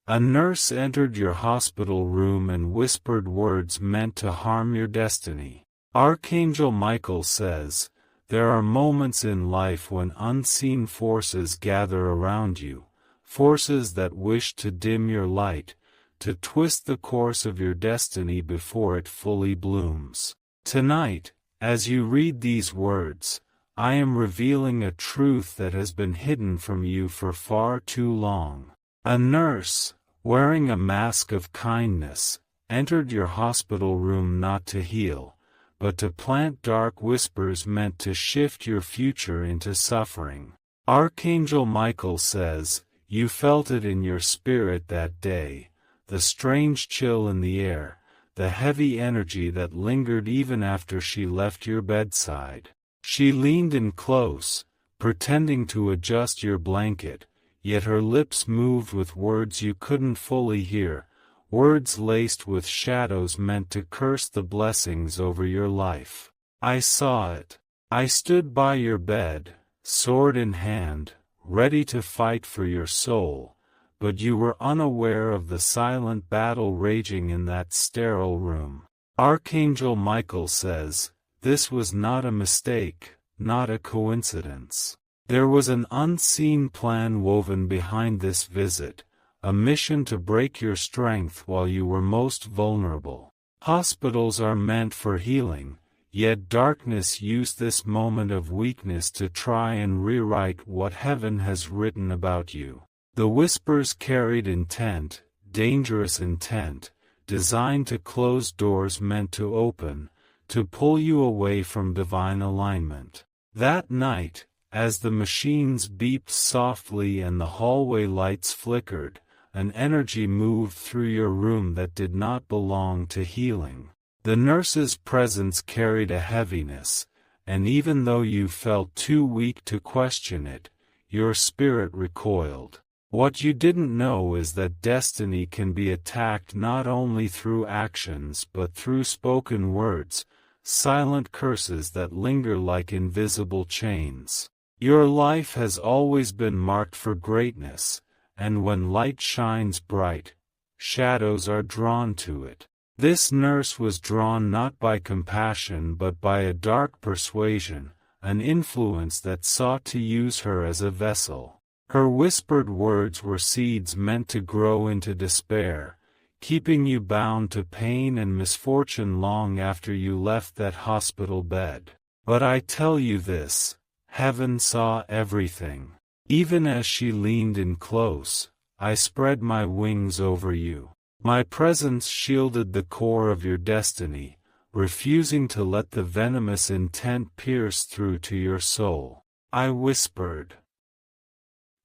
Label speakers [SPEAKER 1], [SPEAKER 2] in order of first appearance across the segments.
[SPEAKER 1] A nurse entered your hospital room and whispered words meant to harm your destiny. Archangel Michael says, there are moments in life when unseen forces gather around you, forces that wish to dim your light, to twist the course of your destiny before it fully blooms. Tonight, as you read these words, I am revealing a truth that has been hidden from you for far too long. A nurse, wearing a mask of kindness, entered your hospital room not to heal, but to plant dark whispers meant to shift your future into suffering. Archangel Michael says, you felt it in your spirit that day, the strange chill in the air, the heavy energy that lingered even after she left your bedside. She leaned in close, pretending to adjust your blanket, yet her lips moved with words you couldn't fully hear, words laced with shadows meant to curse the blessings over your life. I saw it. I stood by your bed, sword in hand, ready to fight for your soul, but you were unaware of the silent battle raging in that sterile room. Archangel Michael says, this was not a mistake, not a coincidence. There was an unseen plan woven behind this visit, a mission to break your strength while you were most vulnerable. Hospitals are meant for healing, yet darkness used this moment of weakness to try and rewrite what heaven has written about you. The whispers carried intent, dangerous intent, designed to close doors meant to open, to pull you away from divine alignment. That night, as the machines beeped softly and the hallway lights flickered, an energy moved through your room that did not belong to healing. The nurse's presence carried a heaviness, and even though you felt too weak to question it, your spirit recoiled. What you didn't know is that destiny can be attacked not only through actions but through spoken words, silent curses that linger like invisible chains. Your life has always been marked for greatness, and when light shines bright, shadows are drawn to it. This nurse was drawn not by compassion but by a dark persuasion, an influence that sought to use her as a vessel. Her whispered words were seeds meant to grow into despair, keeping you bound to pain and misfortune long after you left that hospital bed. But I tell you this, heaven saw everything. Even as she leaned in close, I spread my wings over you. My presence shielded the core of your destiny, refusing to let the venomous intent pierce through to your soul. I whispered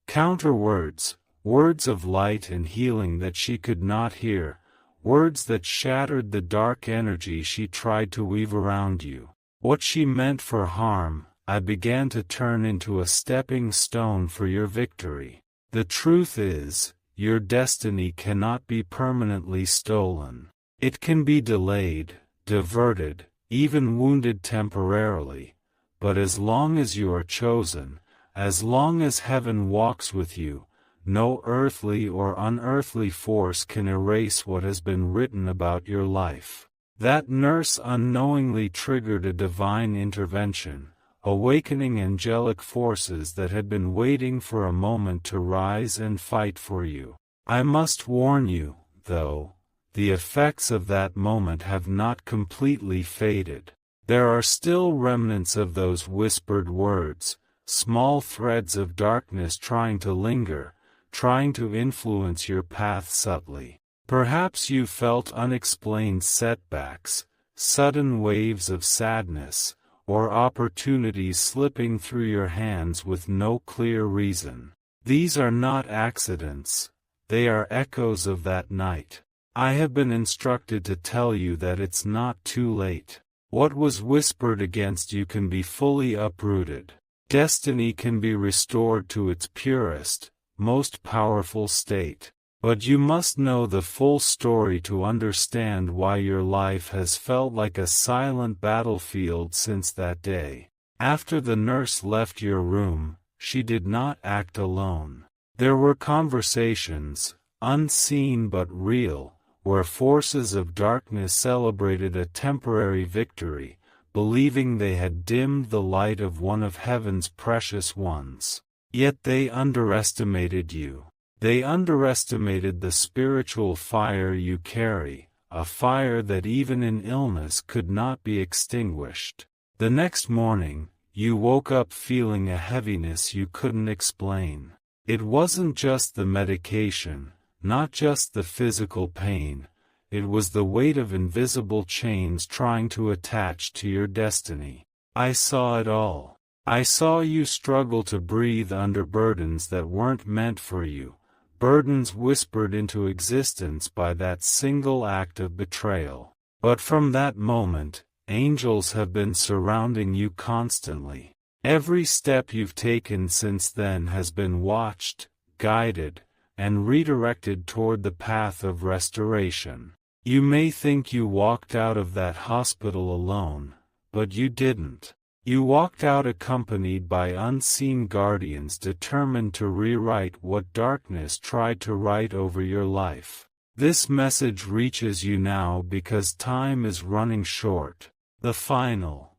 [SPEAKER 1] counter words, words of light and healing that she could not hear, words that shattered the dark energy she tried to weave around you. What she meant for harm, I began to turn into a stepping stone for your victory. The truth is, your destiny cannot be permanently stolen. It can be delayed, diverted, even wounded temporarily, but as long as you are chosen, as long as heaven walks with you, no earthly or unearthly force can erase what has been written about your life. That nurse unknowingly triggered a divine intervention, awakening angelic forces that had been waiting for a moment to rise and fight for you. I must warn you, though, the effects of that moment have not completely faded. There are still remnants of those whispered words, small threads of darkness trying to linger, trying to influence your path subtly. Perhaps you felt unexplained setbacks, sudden waves of sadness, or opportunities slipping through your hands with no clear reason. These are not accidents, they are echoes of that night. I have been instructed to tell you that it's not too late. What was whispered against you can be fully uprooted. Destiny can be restored to its purest, most powerful state. But you must know the full story to understand why your life has felt like a silent battlefield since that day. After the nurse left your room, she did not act alone. There were conversations, unseen but real, where forces of darkness celebrated a temporary victory, believing they had dimmed the light of one of heaven's precious ones. Yet they underestimated you. They underestimated the spiritual fire you carry, a fire that even in illness could not be extinguished. The next morning, you woke up feeling a heaviness you couldn't explain. It wasn't just the medication, not just the physical pain. It was the weight of invisible chains trying to attach to your destiny. I saw it all. I saw you struggle to breathe under burdens that weren't meant for you, burdens whispered into existence by that single act of betrayal. But from that moment, angels have been surrounding you constantly. Every step you've taken since then has been watched, guided, and redirected toward the path of restoration. You may think you walked out of that hospital alone, but you didn't. You walked out accompanied by unseen guardians determined to rewrite what darkness tried to write over your life. This message reaches you now because time is running short. The final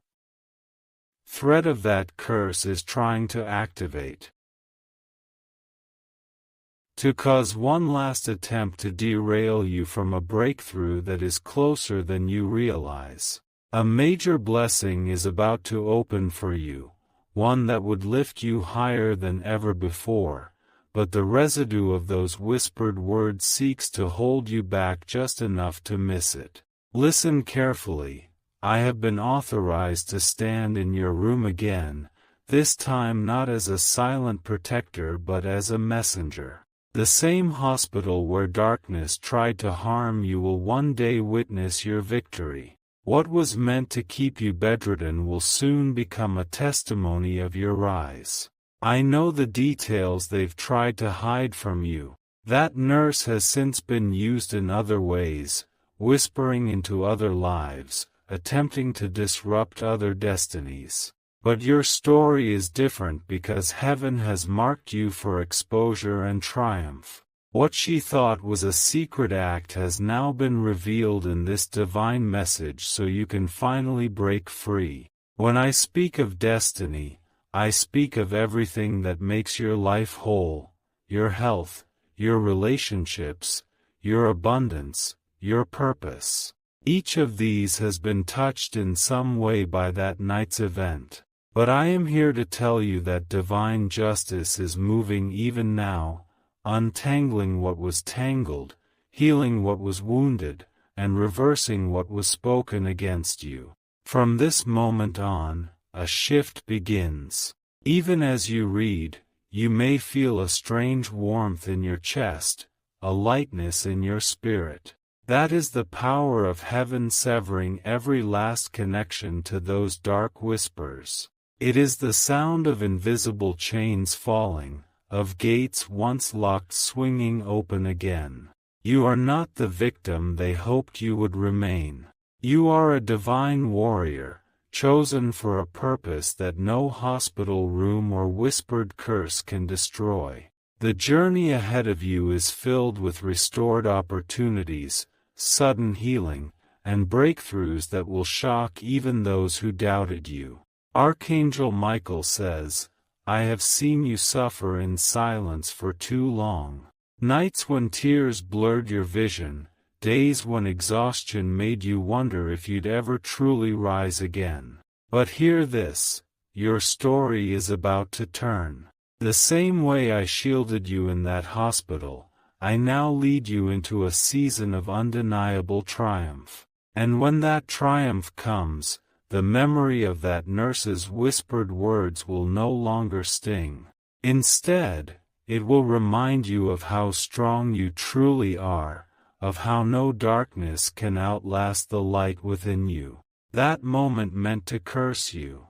[SPEAKER 1] thread of that curse is trying to activate, to cause one last attempt to derail you from a breakthrough that is closer than you realize. A major blessing is about to open for you, one that would lift you higher than ever before, but the residue of those whispered words seeks to hold you back just enough to miss it. Listen carefully. I have been authorized to stand in your room again, this time not as a silent protector but as a messenger. The same hospital where darkness tried to harm you will one day witness your victory. What was meant to keep you bedridden will soon become a testimony of your rise. I know the details they've tried to hide from you. That nurse has since been used in other ways, whispering into other lives, attempting to disrupt other destinies. But your story is different because heaven has marked you for exposure and triumph. What she thought was a secret act has now been revealed in this divine message so you can finally break free. When I speak of destiny, I speak of everything that makes your life whole, your health, your relationships, your abundance, your purpose. Each of these has been touched in some way by that night's event. But I am here to tell you that divine justice is moving even now, untangling what was tangled, healing what was wounded, and reversing what was spoken against you. From this moment on, a shift begins. Even as you read, you may feel a strange warmth in your chest, a lightness in your spirit. That is the power of heaven severing every last connection to those dark whispers. It is the sound of invisible chains falling, of gates once locked swinging open again. You are not the victim they hoped you would remain. You are a divine warrior, chosen for a purpose that no hospital room or whispered curse can destroy. The journey ahead of you is filled with restored opportunities, sudden healing, and breakthroughs that will shock even those who doubted you. Archangel Michael says, I have seen you suffer in silence for too long. Nights when tears blurred your vision, days when exhaustion made you wonder if you'd ever truly rise again. But hear this, your story is about to turn. The same way I shielded you in that hospital, I now lead you into a season of undeniable triumph. And when that triumph comes, the memory of that nurse's whispered words will no longer sting. Instead, it will remind you of how strong you truly are, of how no darkness can outlast the light within you. That moment meant to curse you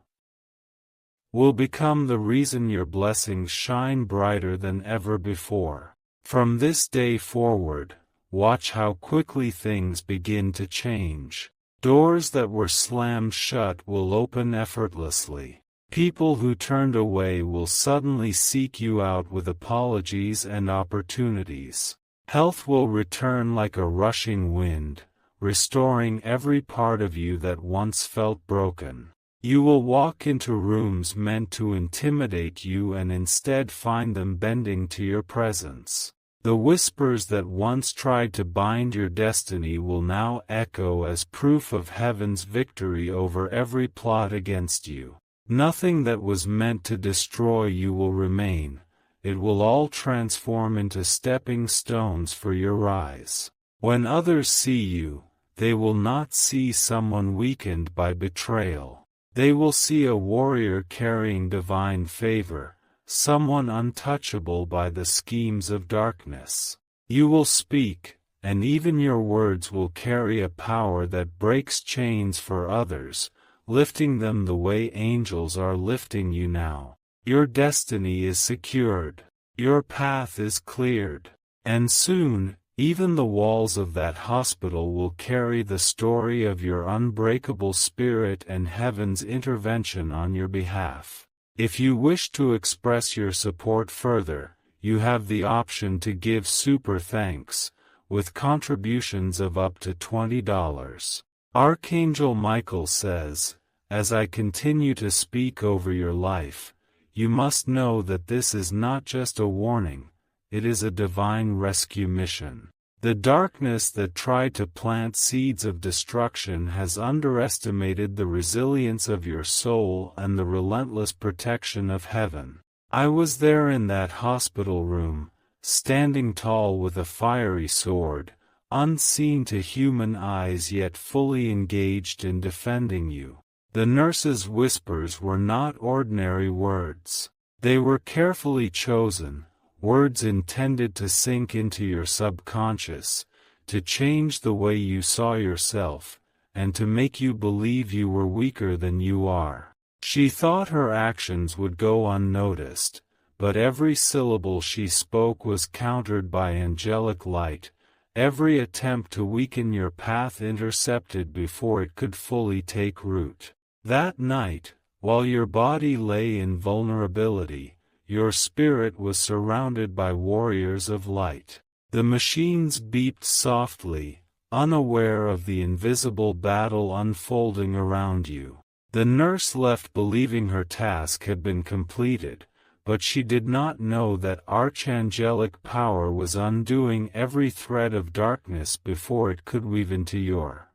[SPEAKER 1] will become the reason your blessings shine brighter than ever before. From this day forward, watch how quickly things begin to change. Doors that were slammed shut will open effortlessly. People who turned away will suddenly seek you out with apologies and opportunities. Health will return like a rushing wind, restoring every part of you that once felt broken. You will walk into rooms meant to intimidate you and instead find them bending to your presence. The whispers that once tried to bind your destiny will now echo as proof of heaven's victory over every plot against you. Nothing that was meant to destroy you will remain. It will all transform into stepping stones for your rise. When others see you, they will not see someone weakened by betrayal. They will see a warrior carrying divine favor, someone untouchable by the schemes of darkness. You will speak, and even your words will carry a power that breaks chains for others, lifting them the way angels are lifting you now. Your destiny is secured. Your path is cleared. And soon, even the walls of that hospital will carry the story of your unbreakable spirit and heaven's intervention on your behalf. If you wish to express your support further, you have the option to give super thanks, with contributions of up to $20. Archangel Michael says, as I continue to speak over your life, you must know that this is not just a warning, it is a divine rescue mission. The darkness that tried to plant seeds of destruction has underestimated the resilience of your soul and the relentless protection of heaven. I was there in that hospital room, standing tall with a fiery sword, unseen to human eyes yet fully engaged in defending you. The nurse's whispers were not ordinary words. They were carefully chosen, words intended to sink into your subconscious, to change the way you saw yourself, and to make you believe you were weaker than you are. She thought her actions would go unnoticed, but every syllable she spoke was countered by angelic light, every attempt to weaken your path intercepted before it could fully take root. That night, while your body lay in vulnerability, your spirit was surrounded by warriors of light. The machines beeped softly, unaware of the invisible battle unfolding around you. The nurse left believing her task had been completed, but she did not know that archangelic power was undoing every thread of darkness before it could weave into your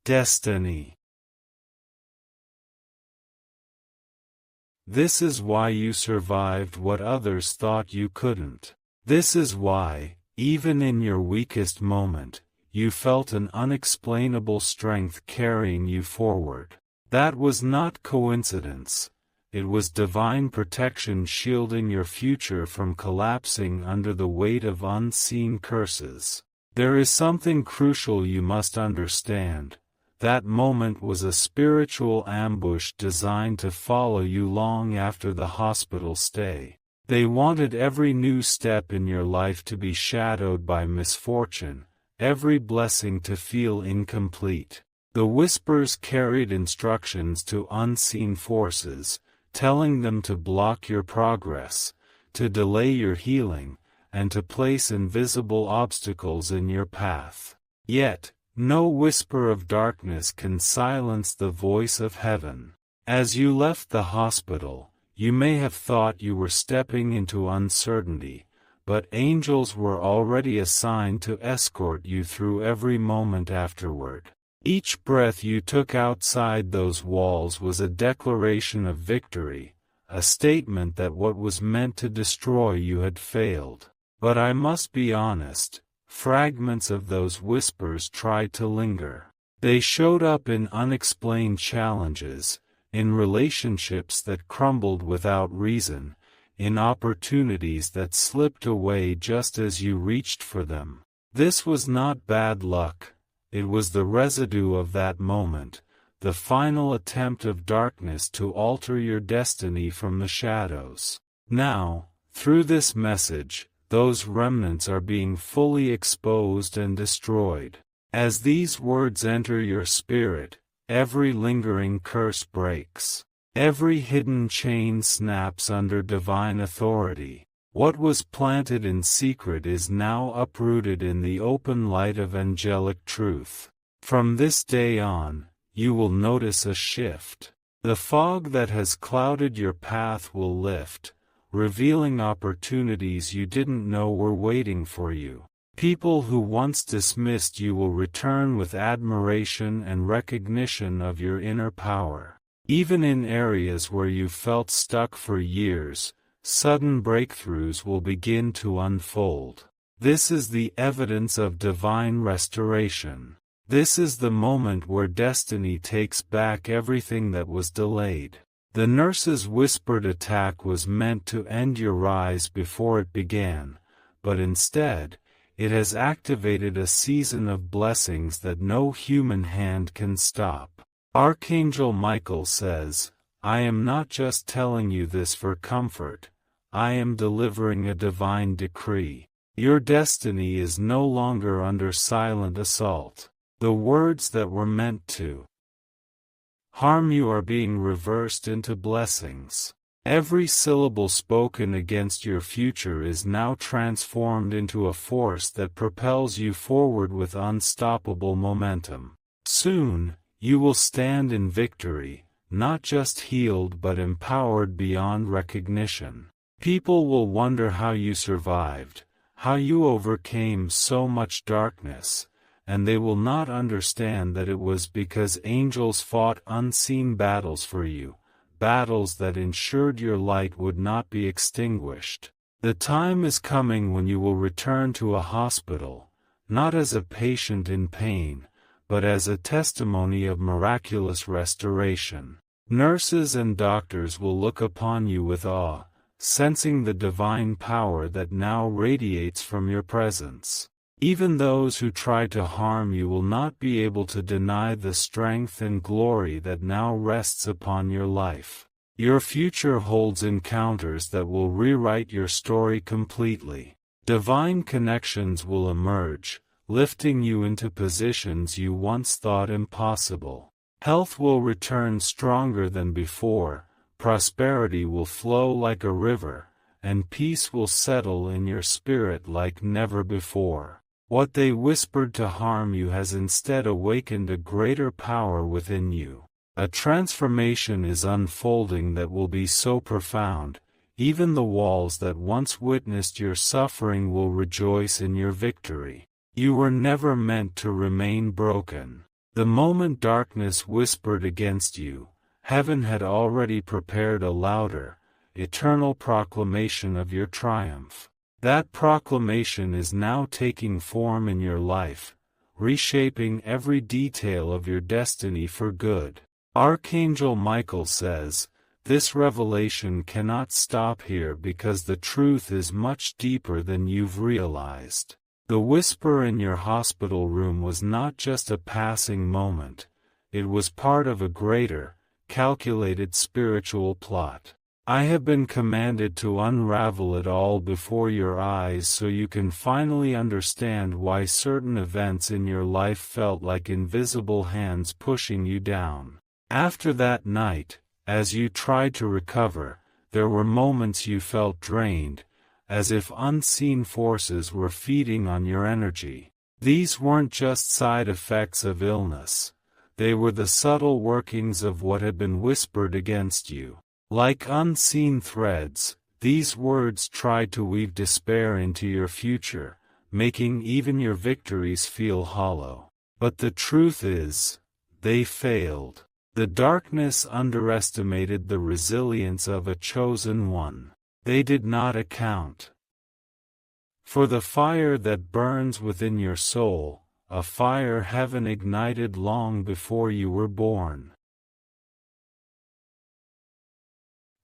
[SPEAKER 1] destiny. This is why you survived what others thought you couldn't. This is why, even in your weakest moment, you felt an unexplainable strength carrying you forward. That was not coincidence. It was divine protection shielding your future from collapsing under the weight of unseen curses. There is something crucial you must understand. That moment was a spiritual ambush designed to follow you long after the hospital stay. They wanted every new step in your life to be shadowed by misfortune, every blessing to feel incomplete. The whispers carried instructions to unseen forces, telling them to block your progress, to delay your healing, and to place invisible obstacles in your path. Yet, no whisper of darkness can silence the voice of heaven. As you left the hospital, you may have thought you were stepping into uncertainty, but angels were already assigned to escort you through every moment afterward. Each breath you took outside those walls was a declaration of victory, a statement that what was meant to destroy you had failed. But I must be honest. Fragments of those whispers tried to linger. They showed up in unexplained challenges, in relationships that crumbled without reason, in opportunities that slipped away just as you reached for them. This was not bad luck, it was the residue of that moment, the final attempt of darkness to alter your destiny from the shadows. Now, through this message, those remnants are being fully exposed and destroyed. As these words enter your spirit, every lingering curse breaks. Every hidden chain snaps under divine authority. What was planted in secret is now uprooted in the open light of angelic truth. From this day on, you will notice a shift. The fog that has clouded your path will lift, revealing opportunities you didn't know were waiting for you. People who once dismissed you will return with admiration and recognition of your inner power. Even in areas where you felt stuck for years, sudden breakthroughs will begin to unfold. This is the evidence of divine restoration. This is the moment where destiny takes back everything that was delayed. The nurse's whispered attack was meant to end your rise before it began, but instead, it has activated a season of blessings that no human hand can stop. Archangel Michael says, "I am not just telling you this for comfort, I am delivering a divine decree. Your destiny is no longer under silent assault. The words that were meant to harm you are being reversed into blessings. Every syllable spoken against your future is now transformed into a force that propels you forward with unstoppable momentum. Soon, you will stand in victory, not just healed but empowered beyond recognition. People will wonder how you survived, how you overcame so much darkness, and they will not understand that it was because angels fought unseen battles for you, battles that ensured your light would not be extinguished. The time is coming when you will return to a hospital, not as a patient in pain, but as a testimony of miraculous restoration. Nurses and doctors will look upon you with awe, sensing the divine power that now radiates from your presence. Even those who try to harm you will not be able to deny the strength and glory that now rests upon your life. Your future holds encounters that will rewrite your story completely. Divine connections will emerge, lifting you into positions you once thought impossible. Health will return stronger than before, prosperity will flow like a river, and peace will settle in your spirit like never before. What they whispered to harm you has instead awakened a greater power within you. A transformation is unfolding that will be so profound, even the walls that once witnessed your suffering will rejoice in your victory. You were never meant to remain broken. The moment darkness whispered against you, heaven had already prepared a louder, eternal proclamation of your triumph. That proclamation is now taking form in your life, reshaping every detail of your destiny for good. Archangel Michael says, "This revelation cannot stop here because the truth is much deeper than you've realized." The whisper in your hospital room was not just a passing moment, it was part of a greater, calculated spiritual plot. I have been commanded to unravel it all before your eyes so you can finally understand why certain events in your life felt like invisible hands pushing you down. After that night, as you tried to recover, there were moments you felt drained, as if unseen forces were feeding on your energy. These weren't just side effects of illness, they were the subtle workings of what had been whispered against you. Like unseen threads, these words tried to weave despair into your future, making even your victories feel hollow. But the truth is, they failed. The darkness underestimated the resilience of a chosen one. They did not account for the fire that burns within your soul, a fire heaven ignited long before you were born.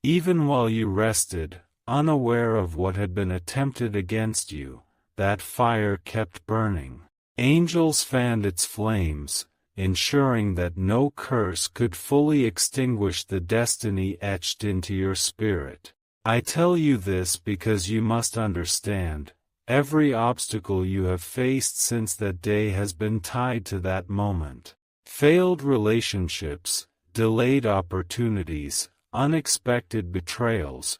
[SPEAKER 1] Even while you rested, unaware of what had been attempted against you, that fire kept burning. Angels fanned its flames, ensuring that no curse could fully extinguish the destiny etched into your spirit. I tell you this because you must understand, every obstacle you have faced since that day has been tied to that moment. Failed relationships, delayed opportunities, unexpected betrayals,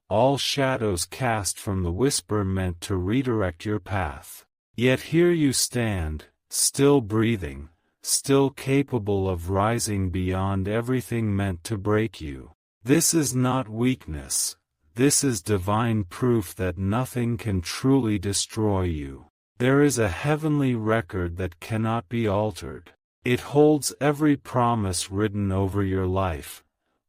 [SPEAKER 1] all shadows cast from the whisper meant to redirect your path. Yet here you stand, still breathing, still capable of rising beyond everything meant to break you. This is not weakness. This is divine proof that nothing can truly destroy you. There is a heavenly record that cannot be altered. It holds every promise written over your life,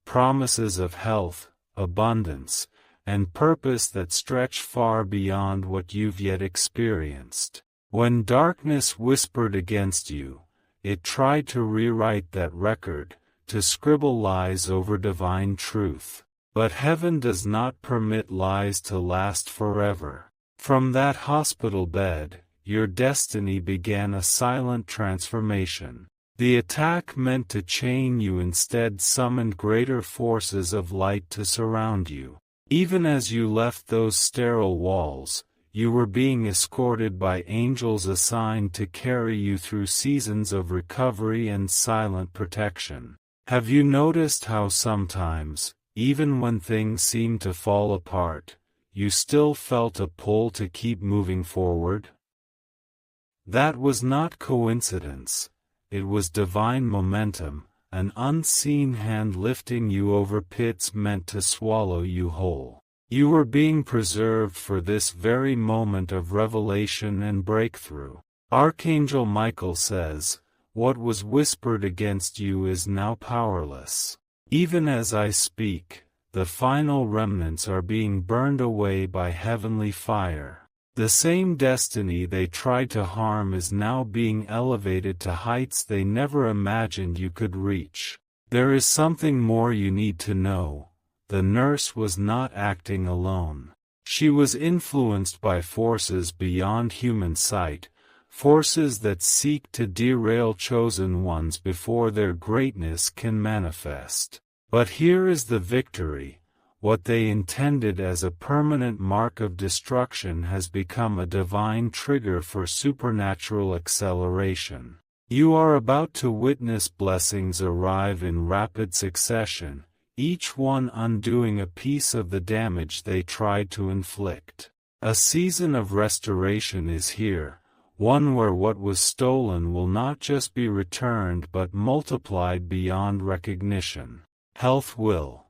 [SPEAKER 1] promises of health, abundance, and purpose that stretch far beyond what you've yet experienced. When darkness whispered against you, it tried to rewrite that record, to scribble lies over divine truth. But heaven does not permit lies to last forever. From that hospital bed, your destiny began a silent transformation. The attack meant to chain you instead summoned greater forces of light to surround you. Even as you left those sterile walls, you were being escorted by angels assigned to carry you through seasons of recovery and silent protection. Have you noticed how sometimes, even when things seemed to fall apart, you still felt a pull to keep moving forward? That was not coincidence. It was divine momentum, an unseen hand lifting you over pits meant to swallow you whole. You were being preserved for this very moment of revelation and breakthrough. Archangel Michael says, "What was whispered against you is now powerless." Even as I speak, the final remnants are being burned away by heavenly fire. The same destiny they tried to harm is now being elevated to heights they never imagined you could reach. There is something more you need to know. The nurse was not acting alone. She was influenced by forces beyond human sight, forces that seek to derail chosen ones before their greatness can manifest. But here is the victory. What they intended as a permanent mark of destruction has become a divine trigger for supernatural acceleration. You are about to witness blessings arrive in rapid succession, each one undoing a piece of the damage they tried to inflict. A season of restoration is here, one where what was stolen will not just be returned but multiplied beyond recognition. Health will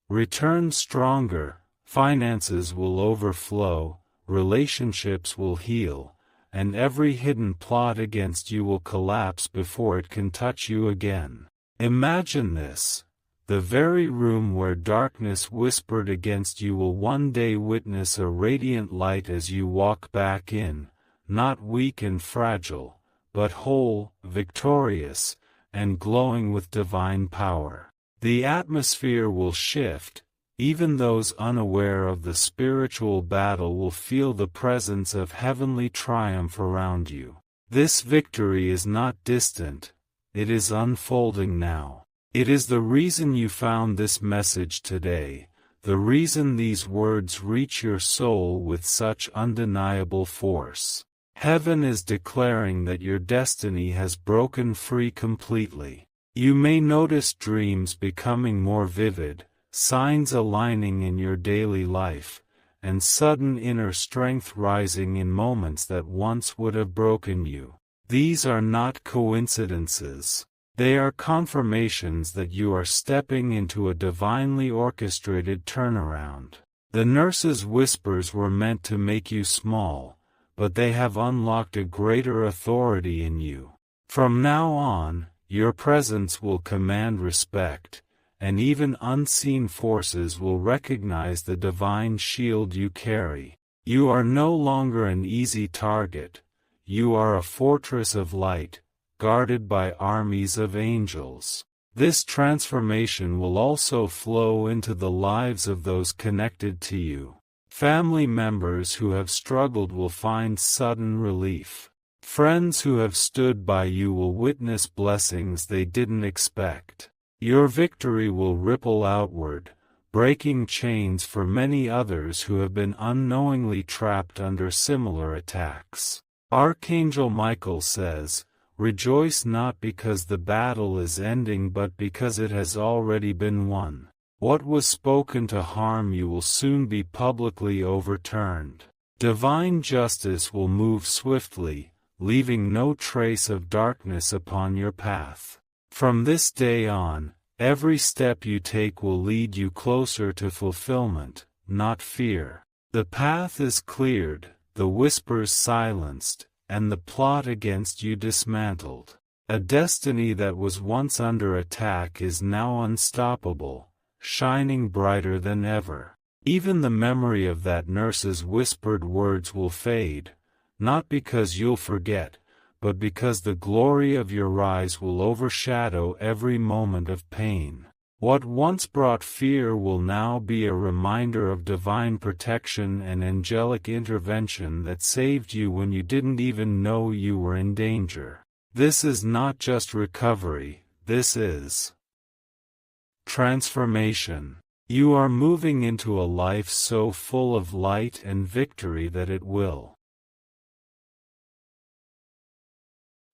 [SPEAKER 1] return stronger, finances will overflow, relationships will heal, and every hidden plot against you will collapse before it can touch you again. Imagine this. The very room where darkness whispered against you will one day witness a radiant light as you walk back in, not weak and fragile, but whole, victorious, and glowing with divine power. The atmosphere will shift. Even those unaware of the spiritual battle will feel the presence of heavenly triumph around you. This victory is not distant, it is unfolding now. It is the reason you found this message today, the reason these words reach your soul with such undeniable force. Heaven is declaring that your destiny has broken free completely. You may notice dreams becoming more vivid, signs aligning in your daily life, and sudden inner strength rising in moments that once would have broken you. These are not coincidences. They are confirmations that you are stepping into a divinely orchestrated turnaround. The nurse's whispers were meant to make you small, but they have unlocked a greater authority in you. From now on, your presence will command respect, and even unseen forces will recognize the divine shield you carry. You are no longer an easy target. You are a fortress of light, guarded by armies of angels. This transformation will also flow into the lives of those connected to you. Family members who have struggled will find sudden relief. Friends who have stood by you will witness blessings they didn't expect. Your victory will ripple outward, breaking chains for many others who have been unknowingly trapped under similar attacks. Archangel Michael says, "Rejoice not because the battle is ending but because it has already been won." What was spoken to harm you will soon be publicly overturned. Divine justice will move swiftly, leaving no trace of darkness upon your path. From this day on, every step you take will lead you closer to fulfillment, not fear. The path is cleared, the whispers silenced, and the plot against you dismantled. A destiny that was once under attack is now unstoppable, shining brighter than ever. Even the memory of that nurse's whispered words will fade, not because you'll forget, but because the glory of your rise will overshadow every moment of pain. What once brought fear will now be a reminder of divine protection and angelic intervention that saved you when you didn't even know you were in danger. This is not just recovery, this is transformation. You are moving into a life so full of light and victory that it will.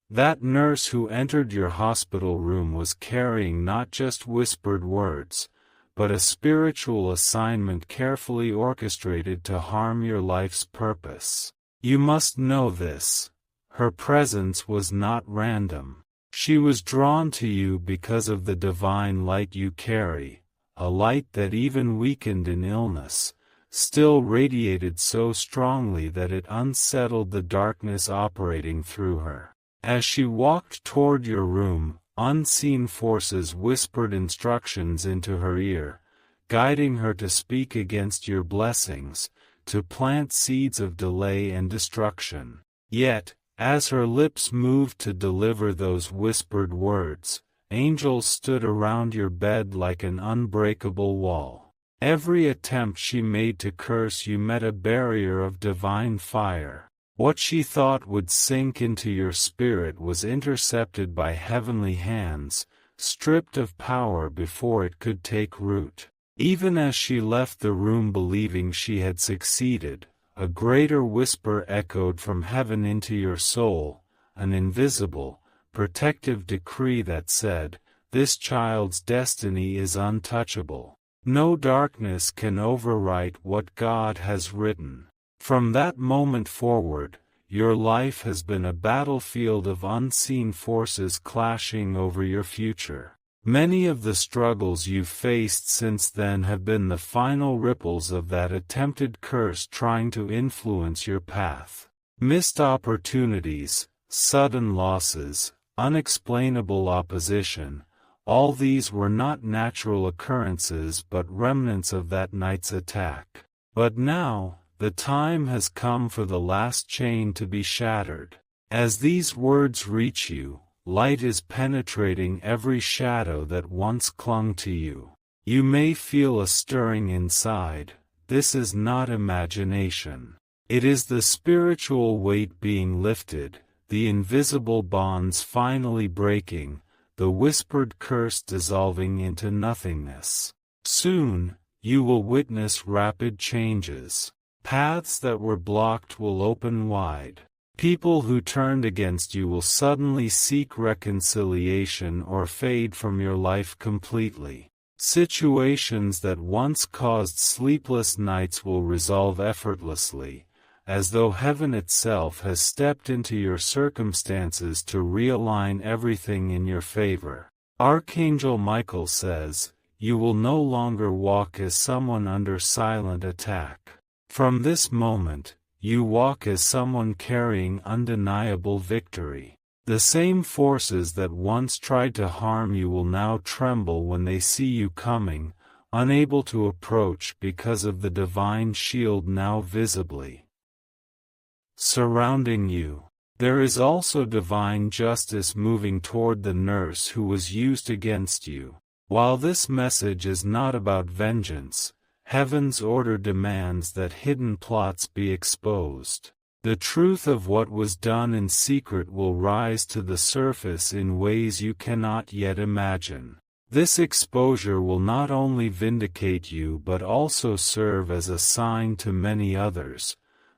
[SPEAKER 1] That nurse who entered your hospital room was carrying not just whispered words, but a spiritual assignment carefully orchestrated to harm your life's purpose. You must know this. Her presence was not random. She was drawn to you because of the divine light you carry, a light that even weakened in illness, still radiated so strongly that it unsettled the darkness operating through her. As she walked toward your room, unseen forces whispered instructions into her ear, guiding her to speak against your blessings, to plant seeds of delay and destruction. Yet, as her lips moved to deliver those whispered words, angels stood around your bed like an unbreakable wall. Every attempt she made to curse you met a barrier of divine fire. What she thought would sink into your spirit was intercepted by heavenly hands, stripped of power before it could take root. Even as she left the room believing she had succeeded, a greater whisper echoed from heaven into your soul, an invisible, protective decree that said, "This child's destiny is untouchable. No darkness can overwrite what God has written." From that moment forward, your life has been a battlefield of unseen forces clashing over your future. Many of the struggles you've faced since then have been the final ripples of that attempted curse trying to influence your path. Missed opportunities, sudden losses, unexplainable opposition, all these were not natural occurrences but remnants of that night's attack. But now, the time has come for the last chain to be shattered. As these words reach you, light is penetrating every shadow that once clung to you. You may feel a stirring inside. This is not imagination. It is the spiritual weight being lifted, the invisible bonds finally breaking, the whispered curse dissolving into nothingness. Soon, you will witness rapid changes. Paths that were blocked will open wide. People who turned against you will suddenly seek reconciliation or fade from your life completely. Situations that once caused sleepless nights will resolve effortlessly, as though heaven itself has stepped into your circumstances to realign everything in your favor. Archangel Michael says, "You will no longer walk as someone under silent attack. From this moment, you walk as someone carrying undeniable victory. The same forces that once tried to harm you will now tremble when they see you coming, unable to approach because of the divine shield now visibly surrounding you." There is also divine justice moving toward the nurse who was used against you. While this message is not about vengeance, heaven's order demands that hidden plots be exposed. The truth of what was done in secret will rise to the surface in ways you cannot yet imagine. This exposure will not only vindicate you but also serve as a sign to many others,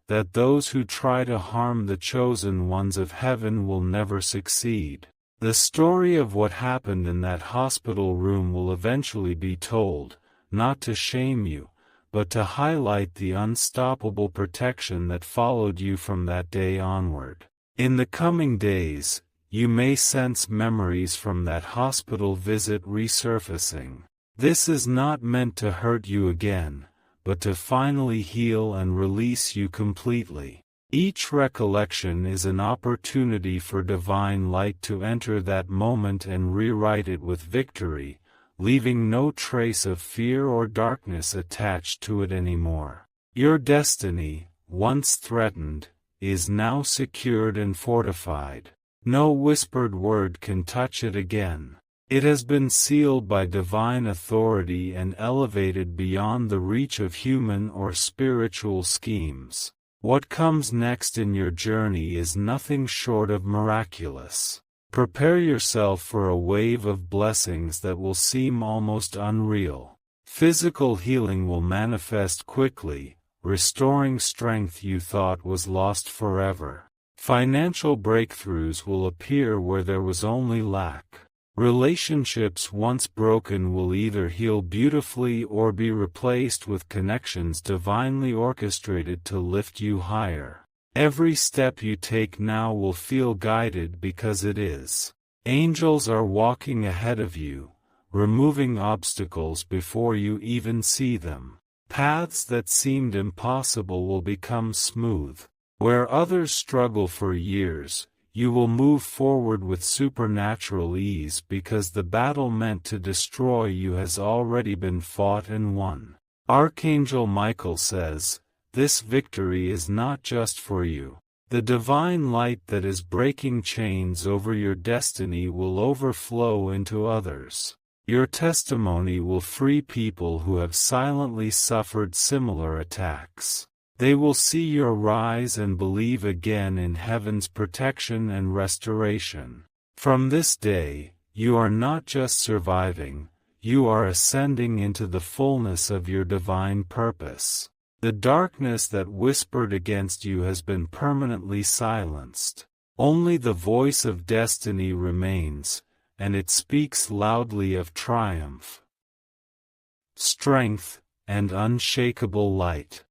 [SPEAKER 1] that those who try to harm the chosen ones of heaven will never succeed. The story of what happened in that hospital room will eventually be told, not to shame you, but to highlight the unstoppable protection that followed you from that day onward. In the coming days, you may sense memories from that hospital visit resurfacing. This is not meant to hurt you again, but to finally heal and release you completely. Each recollection is an opportunity for divine light to enter that moment and rewrite it with victory, leaving no trace of fear or darkness attached to it anymore. Your destiny, once threatened, is now secured and fortified. No whispered word can touch it again. It has been sealed by divine authority and elevated beyond the reach of human or spiritual schemes. What comes next in your journey is nothing short of miraculous. Prepare yourself for a wave of blessings that will seem almost unreal. Physical healing will manifest quickly, restoring strength you thought was lost forever. Financial breakthroughs will appear where there was only lack. Relationships once broken will either heal beautifully or be replaced with connections divinely orchestrated to lift you higher. Every step you take now will feel guided because it is. Angels are walking ahead of you, removing obstacles before you even see them. Paths that seemed impossible will become smooth. Where others struggle for years, you will move forward with supernatural ease because the battle meant to destroy you has already been fought and won. Archangel Michael says, "This victory is not just for you. The divine light that is breaking chains over your destiny will overflow into others. Your testimony will free people who have silently suffered similar attacks. They will see your rise and believe again in heaven's protection and restoration. From this day, you are not just surviving, you are ascending into the fullness of your divine purpose. The darkness that whispered against you has been permanently silenced. Only the voice of destiny remains, and it speaks loudly of triumph, strength, and unshakable light."